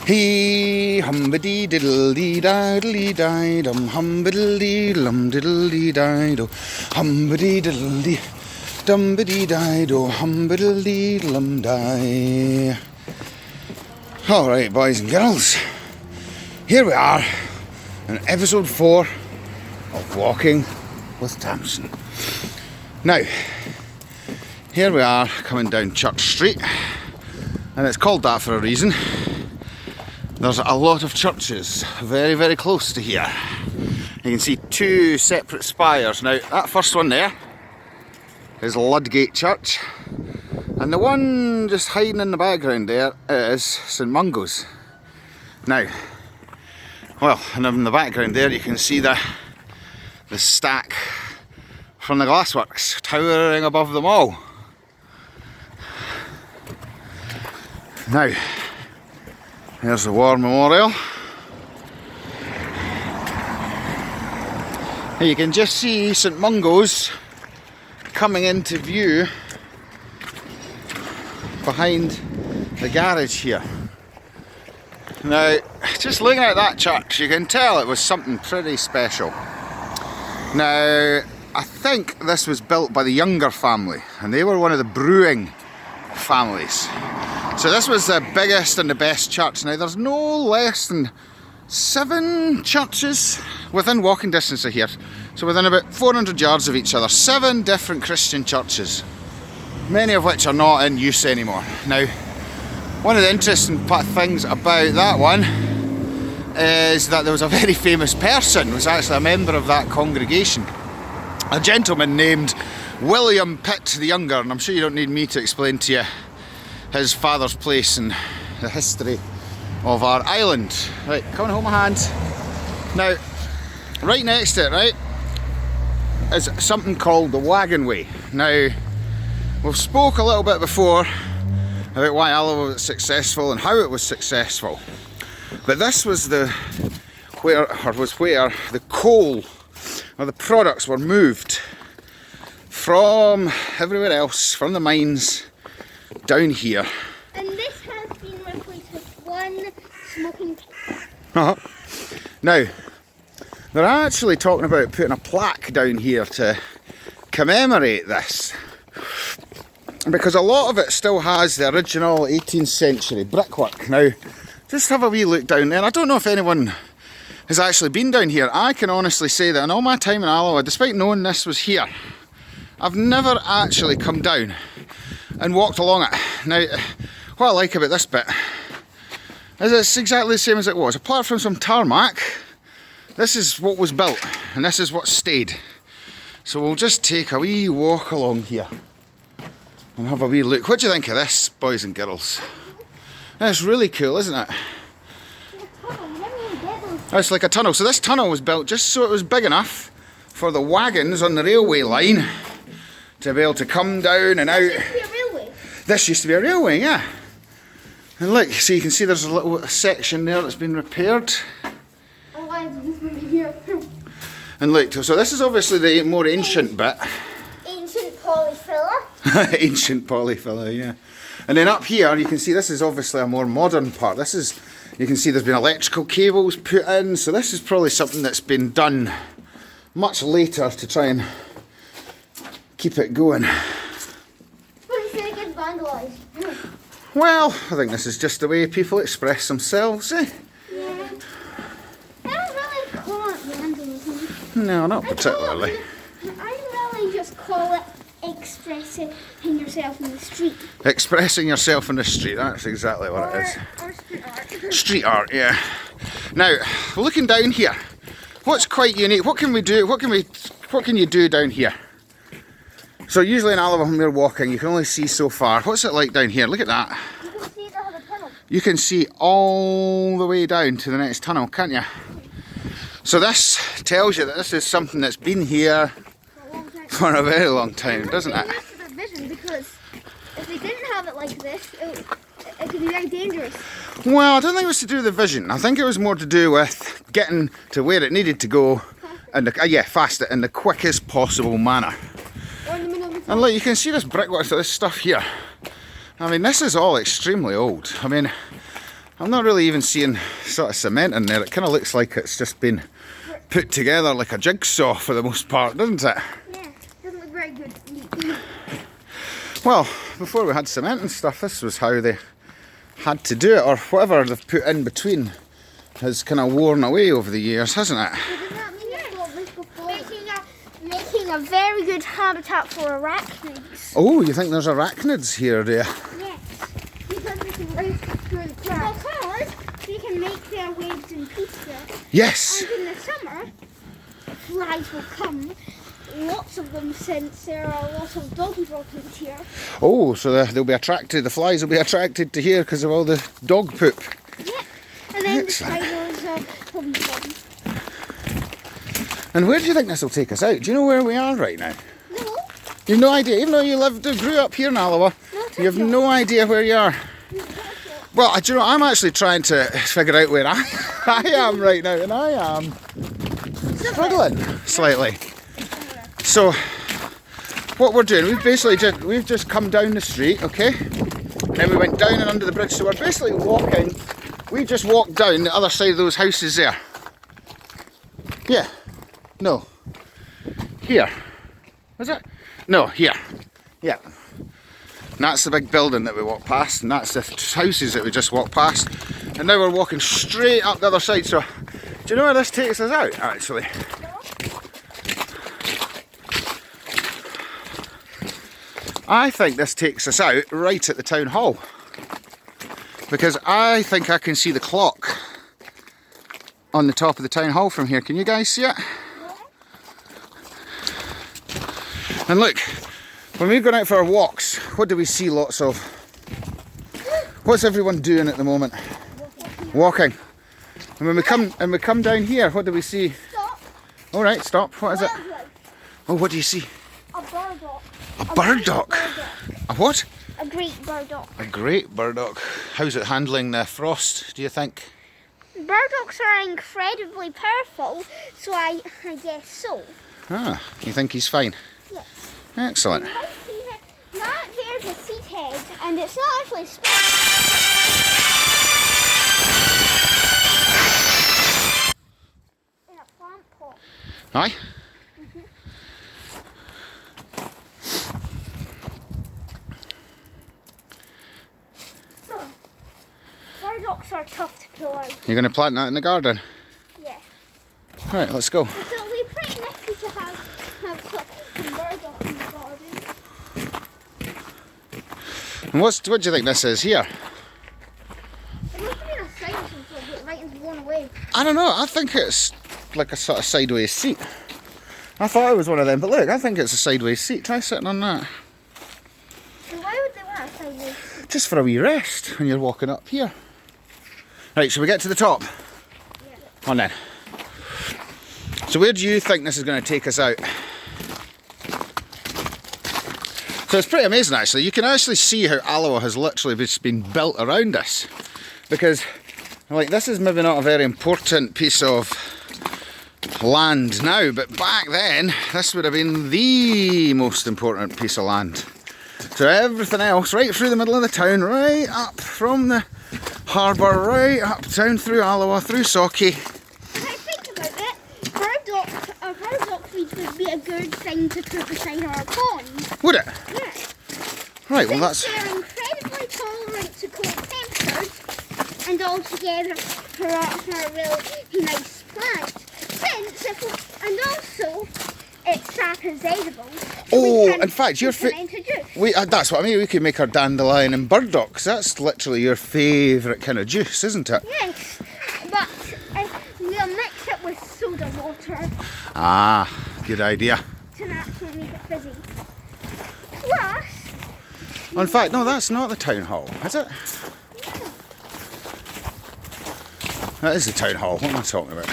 He humbity diddle dee diddly die dum humbity diddlum diddly die do humbity diddle dee dumbity die do humbity diddlum die. Alright, boys and girls, here we are in episode 4 of Walking with Tamson. Now, here we are coming down Church Street, and it's called that for a reason. There's a lot of churches very, very close to here. You can see 2 separate spires. Now, that first one there is Ludgate Church, and the one just hiding in the background there is St Mungo's. Now, well, and in the background there you can see the stack from the glassworks towering above them all. Now, here's the War Memorial. You can just see St Mungo's coming into view behind the garage here. Now, just looking at that church, you can tell it was something pretty special. Now, I think this was built by the Younger family, and they were one of the brewing families. So this was the biggest and the best church. Now, there's no less than 7 churches within walking distance of here. So within about 400 yards of each other, 7 different Christian churches, many of which are not in use anymore. Now, one of the interesting things about that one is that there was a very famous person who was actually a member of that congregation. A gentleman named William Pitt the Younger, and I'm sure you don't need me to explain to you his father's place in the history of our island. Right, come and hold my hand. Now, right next to it, right, is something called the Wagon Way. Now, we've spoke a little bit before about why Alloa was successful and how it was successful. But this was where the coal or the products were moved from everywhere else, from the mines down here. And this has been replaced with one smoking. Now, they're actually talking about putting a plaque down here to commemorate this, because a lot of it still has the original 18th century brickwork. Now, just have a wee look down there. I don't know if anyone has actually been down here. I can honestly say that in all my time in Alloa, despite knowing this was here, I've never actually come down and walked along it. Now, what I like about this bit is it's exactly the same as it was. Apart from some tarmac, this is what was built and this is what stayed. So we'll just take a wee walk along here and have a wee look. What do you think of this, boys and girls? That's really cool, isn't it? It's like a tunnel. So this tunnel was built just so it was big enough for the wagons on the railway line to be able to come down and out. This used to be a railway, yeah. And look, so you can see there's a little section there that's been repaired. And look, so this is obviously the more ancient bit. Ancient polyfiller. Ancient polyfiller, yeah. And then up here, you can see this is obviously a more modern part. This is, you can see there's been electrical cables put in, so this is probably something that's been done much later to try and keep it going. Well, I think this is just the way people express themselves, eh? Yeah. I don't really call it vandalism. No, not particularly. I really just call it expressing yourself in the street. Expressing yourself in the street, that's exactly what it is. Or street art. Street art, yeah. Now, looking down here, what's quite unique, what can we do, what can you do down here? So usually in Alloa when we're walking, you can only see so far. What's it like down here? Look at that. You can see the other tunnel. You can see all the way down to the next tunnel, can't you? So this tells you that this is something that's been here for a very long time, doesn't it? It's for their vision, because if they didn't have it like this, it could be very dangerous. Well, I don't think it was to do with the vision. I think it was more to do with getting to where it needed to go, and faster in the quickest possible manner. And look, you can see this brickwork, this stuff here. I mean, this is all extremely old. I mean, I'm not really even seeing sort of cement in there. It kind of looks like it's just been put together like a jigsaw for the most part, doesn't it? Yeah, doesn't look very good. Well, before we had cement and stuff, this was how they had to do it, or whatever they've put in between has kind of worn away over the years, hasn't it? Does that mean making a very good habitat for arachnids? Oh, you think there's arachnids here, do you? Yes, because they can race through the grass. Because they can make their waves in peace there. Yes! And in the summer, flies will come. Lots of them, since there are lots of doggy orchids here. Oh, so they'll be attracted, the flies will be attracted to here because of all the dog poop. Yeah, and then Excellent. the spiders will be fun. And where do you think this will take us out? Do you know where we are right now? No, You've no idea, even though you grew up here in Alloa, you have no idea where you are. Well, do you know, I'm actually trying to figure out where I am right now, and I am struggling slightly. So, what we're doing, we've just come down the street, okay? And then we went down and under the bridge, so we're basically walking. We just walked down the other side of those houses there. Yeah. No. Here. Was it? No, here. Yeah. And that's the big building that we walked past, and that's the houses that we just walked past. And now we're walking straight up the other side, so do you know where this takes us out, actually? I think this takes us out right at the town hall, because I think I can see the clock on the top of the town hall from here. Can you guys see it? And look, when we're going out for our walks, what do we see lots of? What's everyone doing at the moment? Walking. And when we come down here, what do we see? stop. All right, stop. What is it? Wildlife. Oh, what do you see? A burdock. A burdock. A what? A great burdock. A great burdock. How's it handling the frost, do you think? Burdocks are incredibly powerful, so I guess so. Ah, you think he's fine? Yes. Excellent. That there's a seed head, and it's not actually in a plant pot. Aye? So, burdocks are tough to pull out. You're going to plant that in the garden? Yeah. Alright, let's go. So it'll be pretty nice to have some burdock in the garden. And what do you think this is here? It must have been a sign of some sort, but it might have blown away. I don't know, I think it's like a sort of sideways seat. I thought it was one of them, but look, I think it's a sideways seat. Try sitting on that. So why would they want a sideways? Just for a wee rest when you're walking up here. Right, shall we get to the top? Yeah. On then. So where do you think this is going to take us out? So it's pretty amazing actually. You can actually see how Alloa has literally just been built around us. Because like this is maybe not a very important piece of land now, but back then this would have been the most important piece of land. So everything else right through the middle of the town, right up from the harbour, right up down through Alloa, through Socky. If I think about it, a burdock feed would be a good thing to put beside our pond. Would it? Yeah. Right, well that's... They're incredibly tolerant to cold temperatures, and altogether are a really nice plant. And also, its sap is edible. Oh, in fact, your juice. that's what I mean. We could make our dandelion and burdock, 'cause that's literally your favourite kind of juice, isn't it? Yes, but we'll mix it with soda water Ah, good idea. to naturally make it fizzy. Plus, Oh, in fact, no, that's not the town hall, is it? That is the town hall. What am I talking about?